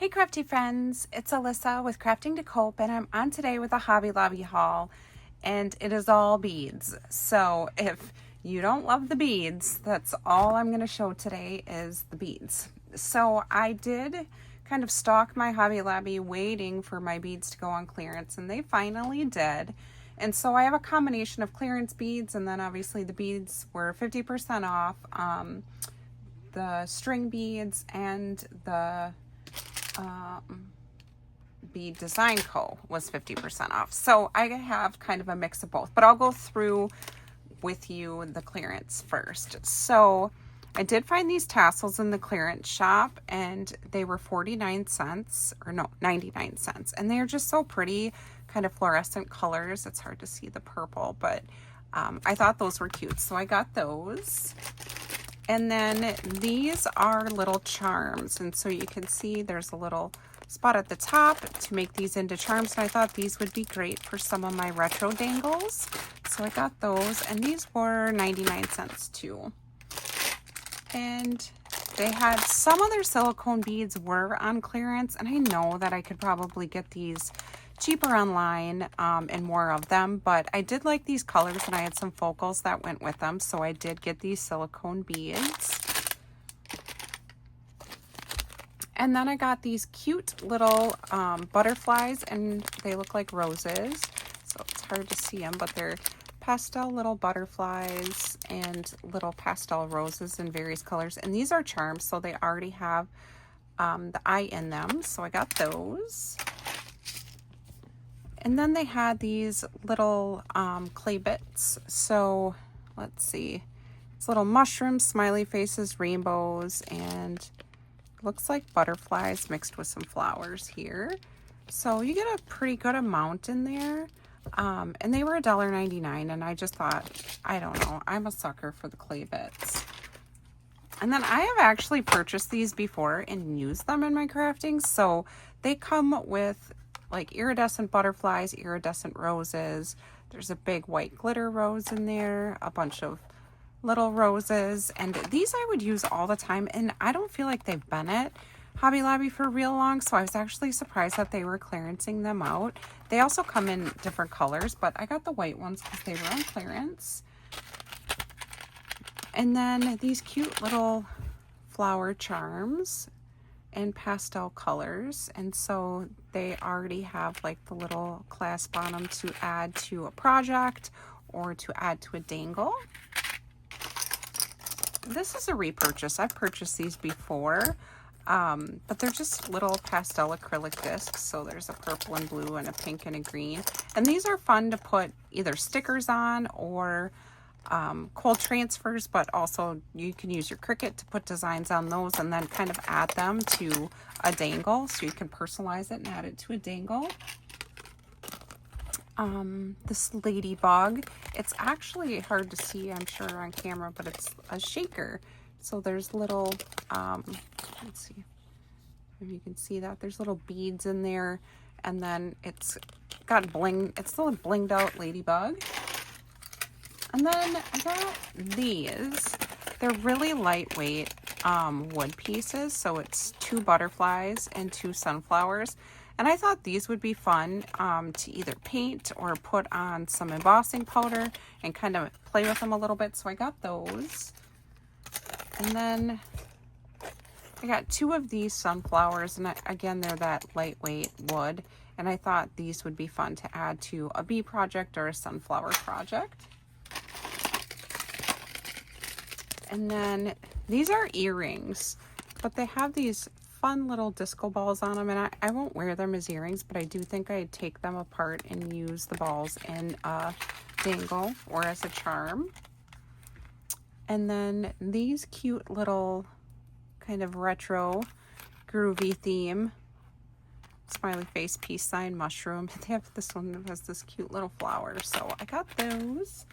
Hey crafty friends, it's Alyssa with Crafting to Cope, and I'm on today with a Hobby Lobby haul, and it is all beads. So if you don't love the beads, that's all I'm going to show today is the beads. So I did kind of stalk my Hobby Lobby waiting for my beads to go on clearance, and they finally did. And so I have a combination of clearance beads, and then obviously the beads were 50% off. The string beads and the Bead Design Co. was 50% off. So I have kind of a mix of both, but I'll go through with you the clearance first. So I did find these tassels in the clearance shop, and they were 49 cents, or no, 99 cents. And they're just so pretty, kind of fluorescent colors. It's hard to see the purple, but I thought those were cute. So I got those. And then these are little charms. And so you can see there's a little spot at the top to make these into charms. And I thought these would be great for some of my retro dangles. So I got those, and these were 99 cents too. And they had some of their silicone beads were on clearance, and I know that I could probably get these cheaper online and more of them, but I did like these colors, and I had some focals that went with them, so I did get these silicone beads. And then I got these cute little butterflies, and they look like roses, so it's hard to see them, but they're pastel little butterflies and little pastel roses in various colors. And these are charms, so they already have the eye in them, so I got those. And then they had these little clay bits. So let's see, it's little mushrooms, smiley faces, rainbows, and looks like butterflies mixed with some flowers here. So you get a pretty good amount in there. And they were $1.99, and I just thought, I don't know, I'm a sucker for the clay bits. And then I have actually purchased these before and used them in my crafting. So they come with like iridescent butterflies, iridescent roses. There's a big white glitter rose in there, a bunch of little roses, and these I would use all the time, and I don't feel like they've been at Hobby Lobby for real long, so I was actually surprised that they were clearancing them out. They also come in different colors, but I got the white ones because they were on clearance. And then these cute little flower charms in pastel colors, and so they already have like the little clasp on them to add to a project or to add to a dangle. This is a repurchase. I've purchased these before, but they're just little pastel acrylic discs. So there's a purple and blue and a pink and a green. And these are fun to put either stickers on or cold transfers, but also you can use your Cricut to put designs on those and then kind of add them to a dangle. So you can personalize it and add it to a dangle. This ladybug, it's actually hard to see, I'm sure, on camera, but it's a shaker. So there's little, let's see if you can see that. There's little beads in there, and then it's got bling, it's still a blinged out ladybug. And then I got these. They're really lightweight wood pieces, so it's 2 butterflies and 2 sunflowers. And I thought these would be fun to either paint or put on some embossing powder and kind of play with them a little bit. So I got those. And then I got 2 of these sunflowers. And again, they're that lightweight wood. And I thought these would be fun to add to a bee project or a sunflower project. And then these are earrings, but they have these fun little disco balls on them, and I won't wear them as earrings, but I do think I'd take them apart and use the balls in a dangle or as a charm. And then these cute little kind of retro groovy theme smiley face, peace sign, mushroom. They have this one that has this cute little flower, so I got those.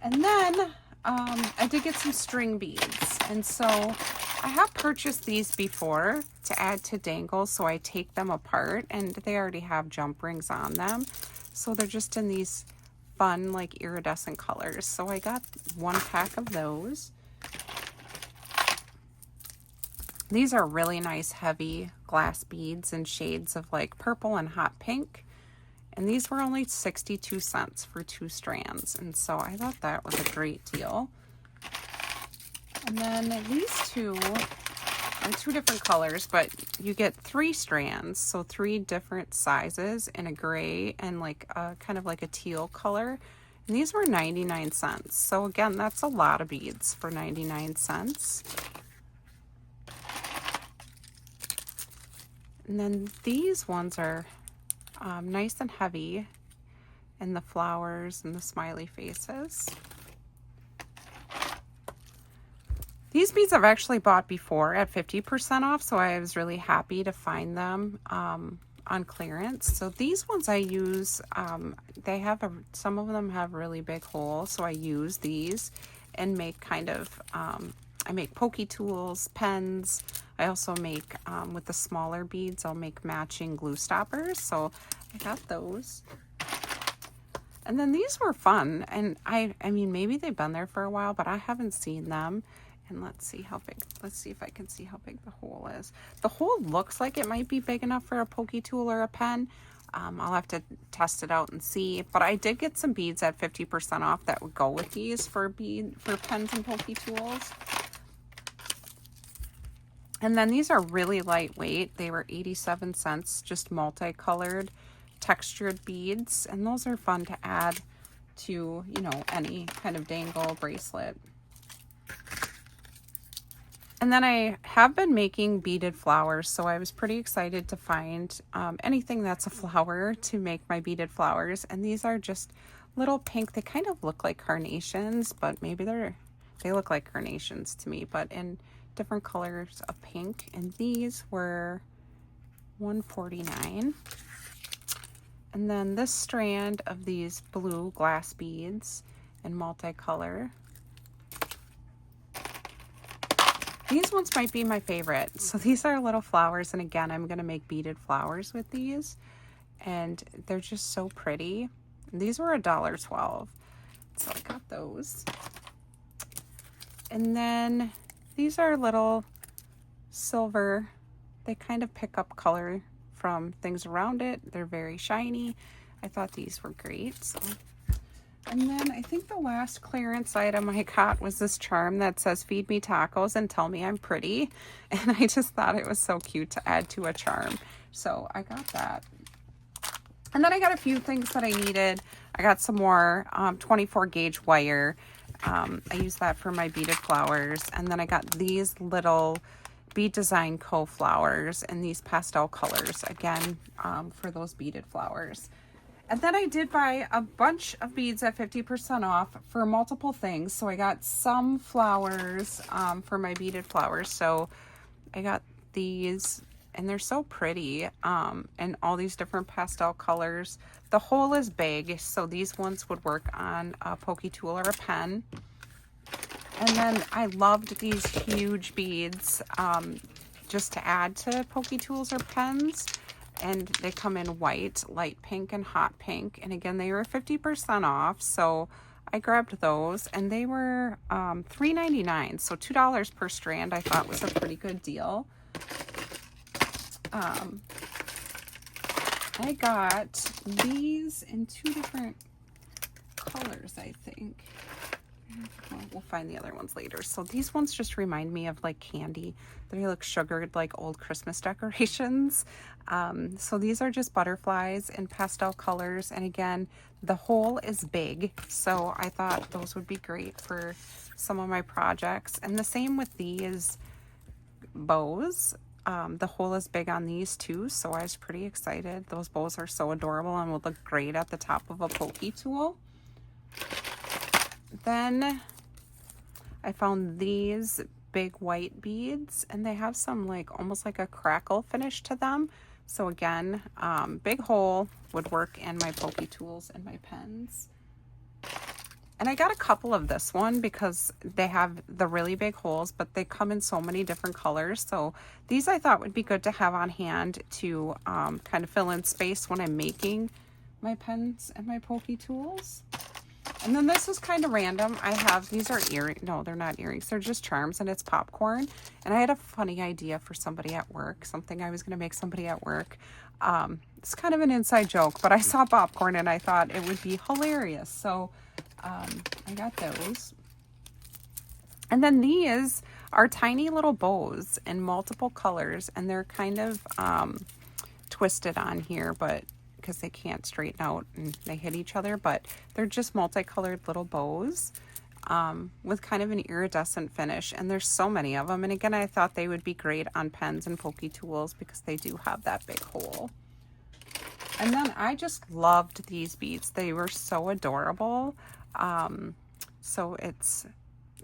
And then I did get some string beads, and so I have purchased these before to add to dangles, so I take them apart, and they already have jump rings on them, so they're just in these fun like iridescent colors. So I got 1 pack of those. These are really nice heavy glass beads in shades of like purple and hot pink. And these were only 62 cents for 2 strands. And so I thought that was a great deal. And then these two are 2 different colors, but you get 3 strands. So 3 different sizes in a gray and like a kind of like a teal color. And these were 99 cents. So again, that's a lot of beads for 99 cents. And then these ones are nice and heavy, and the flowers and the smiley faces. These beads I've actually bought before at 50% off, so I was really happy to find them on clearance. So these ones I use, they have some of them have really big holes, so I use these and make kind of, I make pokey tools, pens. I also make, with the smaller beads, I'll make matching glue stoppers. So I got those. And then these were fun. And I mean, maybe they've been there for a while, but I haven't seen them. And let's see how big, let's see if I can see how big the hole is. The hole looks like it might be big enough for a pokey tool or a pen. I'll have to test it out and see. But I did get some beads at 50% off that would go with these for pens and pokey tools. And then these are really lightweight. They were 87 cents, just multicolored textured beads. And those are fun to add to, you know, any kind of dangle bracelet. And then I have been making beaded flowers, so I was pretty excited to find anything that's a flower to make my beaded flowers. And these are just little pink, they kind of look like carnations, but maybe they look like carnations to me, but in different colors of pink. And these were $1.49. And then this strand of these blue glass beads in multicolor. These ones might be my favorite. So these are little flowers, and again, I'm gonna make beaded flowers with these, and they're just so pretty. And these were $1.12, so I got those. And then these are little silver. They kind of pick up color from things around it. They're very shiny. I thought these were great. So. And then I think the last clearance item I got was this charm that says feed me tacos and tell me I'm pretty. And I just thought it was so cute to add to a charm. So I got that. And then I got a few things that I needed. I got some more 24 gauge wire. I use that for my beaded flowers. And then I got these little Bead Design Co. flowers in these pastel colors, again, for those beaded flowers. And then I did buy a bunch of beads at 50% off for multiple things. So I got some flowers for my beaded flowers. So I got these, and they're so pretty, and all these different pastel colors. The hole is big, so these ones would work on a pokey tool or a pen. And then I loved these huge beads just to add to pokey tools or pens. And they come in white, light pink, and hot pink. And again, they were 50% off, so I grabbed those. And they were $3.99, so $2 per strand. I thought was a pretty good deal. I got these in 2 different colors, I think. Well, we'll find the other ones later. So these ones just remind me of like candy. They look sugared like old Christmas decorations. So these are just butterflies in pastel colors. And again, the hole is big. So I thought those would be great for some of my projects. And the same with these bows. The hole is big on these too. So I was pretty excited. Those bows are so adorable and would look great at the top of a pokey tool. Then I found these big white beads, and they have some like almost like a crackle finish to them. So again, big hole would work in my pokey tools and my pens. And I got a couple of this one because they have the really big holes, but they come in so many different colors. So these I thought would be good to have on hand to kind of fill in space when I'm making my pens and my pokey tools. And then this is kind of random. I have, these are earrings. No, they're not earrings. They're just charms, and it's popcorn. And I had a funny idea for somebody at work, something I was going to make somebody at work. It's kind of an inside joke, but I saw popcorn and I thought it would be hilarious. So I got those. And then these are tiny little bows in multiple colors, and they're kind of twisted on here, but because they can't straighten out and they hit each other, but they're just multicolored little bows with kind of an iridescent finish, and there's so many of them. And again, I thought they would be great on pens and pokey tools because they do have that big hole. And then I just loved these beads. They were so adorable. So it's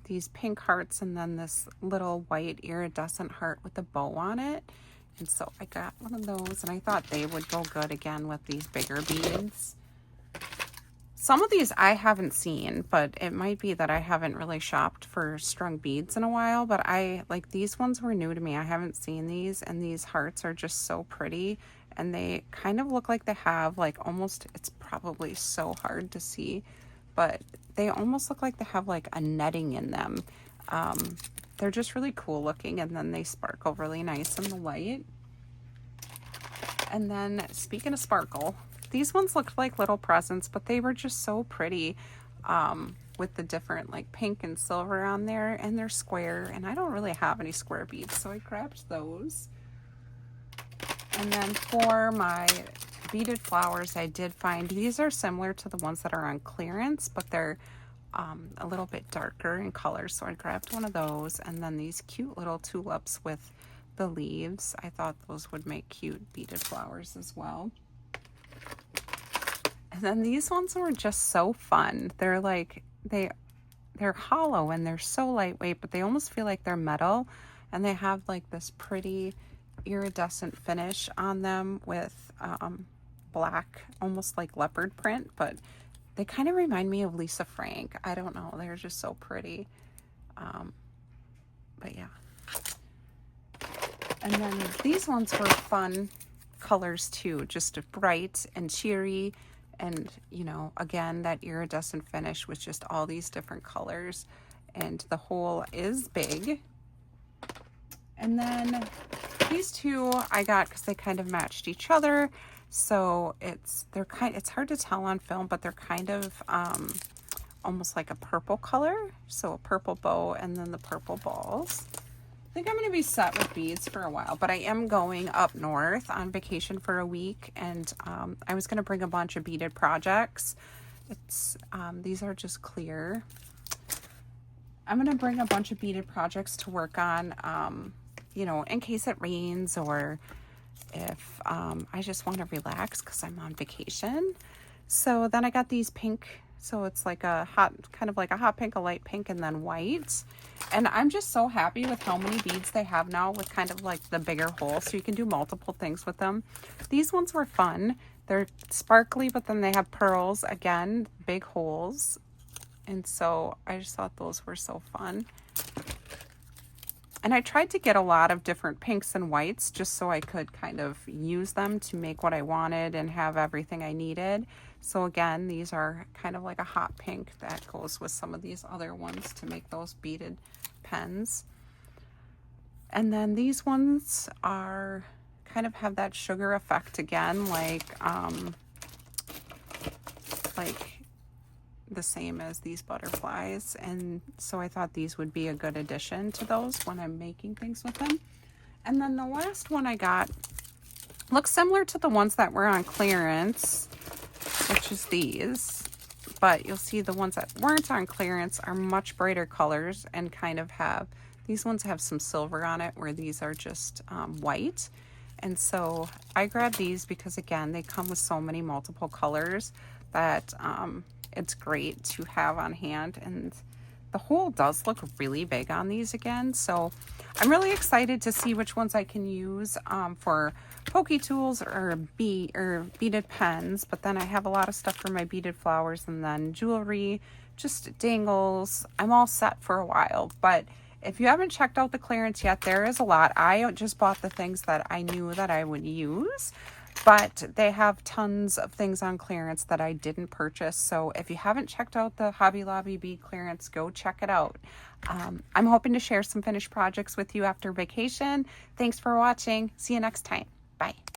these pink hearts and then this little white iridescent heart with a bow on it. And so I got one of those, and I thought they would go good again with these bigger beads. Some of these I haven't seen, but it might be that I haven't really shopped for strung beads in a while, but I like these ones were new to me. I haven't seen these, and these hearts are just so pretty, and they kind of look like they have like almost, it's probably so hard to see, but they almost look like they have like a netting in them. They're just really cool looking, and then they sparkle really nice in the light. And then speaking of sparkle, these ones looked like little presents, but they were just so pretty with the different like pink and silver on there, and they're square, and I don't really have any square beads, so I grabbed those. And then for my beaded flowers, I did find these are similar to the ones that are on clearance, but they're a little bit darker in color, so I grabbed one of those. And then these cute little tulips with the leaves, I thought those would make cute beaded flowers as well. And then these ones were just so fun. They're like they're hollow and they're so lightweight, but they almost feel like they're metal, and they have like this pretty iridescent finish on them with black, almost like leopard print, but they kind of remind me of Lisa Frank. I don't know. They're just so pretty. But yeah. And then these ones were fun colors too. Just bright and cheery. And, you know, again, that iridescent finish with just all these different colors. And the hole is big. And then these two I got because they kind of matched each other. So it's hard to tell on film, but they're kind of almost like a purple color. So a purple bow and then the purple balls. I think I'm going to be set with beads for a while, but I am going up north on vacation for a week, and I was going to bring a bunch of beaded projects. These are just clear. I'm going to bring a bunch of beaded projects to work on, you know, in case it rains, or if I just want to relax because I'm on vacation. So then I got these pink, so it's like a hot, kind of like a hot pink, a light pink, and then white. And I'm just so happy with how many beads they have now with kind of like the bigger hole, so you can do multiple things with them. These ones were fun. They're sparkly, but then they have pearls, again, big holes. And so I just thought those were so fun. And I tried to get a lot of different pinks and whites just so I could kind of use them to make what I wanted and have everything I needed. So again, these are kind of like a hot pink that goes with some of these other ones to make those beaded pens. And then these ones are kind of have that sugar effect again, like the same as these butterflies, and so I thought these would be a good addition to those when I'm making things with them. And then the last one I got looks similar to the ones that were on clearance, which is these, but you'll see the ones that weren't on clearance are much brighter colors and kind of have, these ones have some silver on it where these are just white. And so I grabbed these because again, they come with so many multiple colors that it's great to have on hand, and the hole does look really big on these again. So I'm really excited to see which ones I can use for pokey tools or beaded pens. But then I have a lot of stuff for my beaded flowers, and then jewelry, just dangles. I'm all set for a while. But if you haven't checked out the clearance yet, there is a lot. I just bought the things that I knew that I would use. but they have tons of things on clearance that I didn't purchase. So if you haven't checked out the Hobby Lobby bead clearance, go check it out. I'm hoping to share some finished projects with you after vacation. Thanks for watching. See you next time. Bye.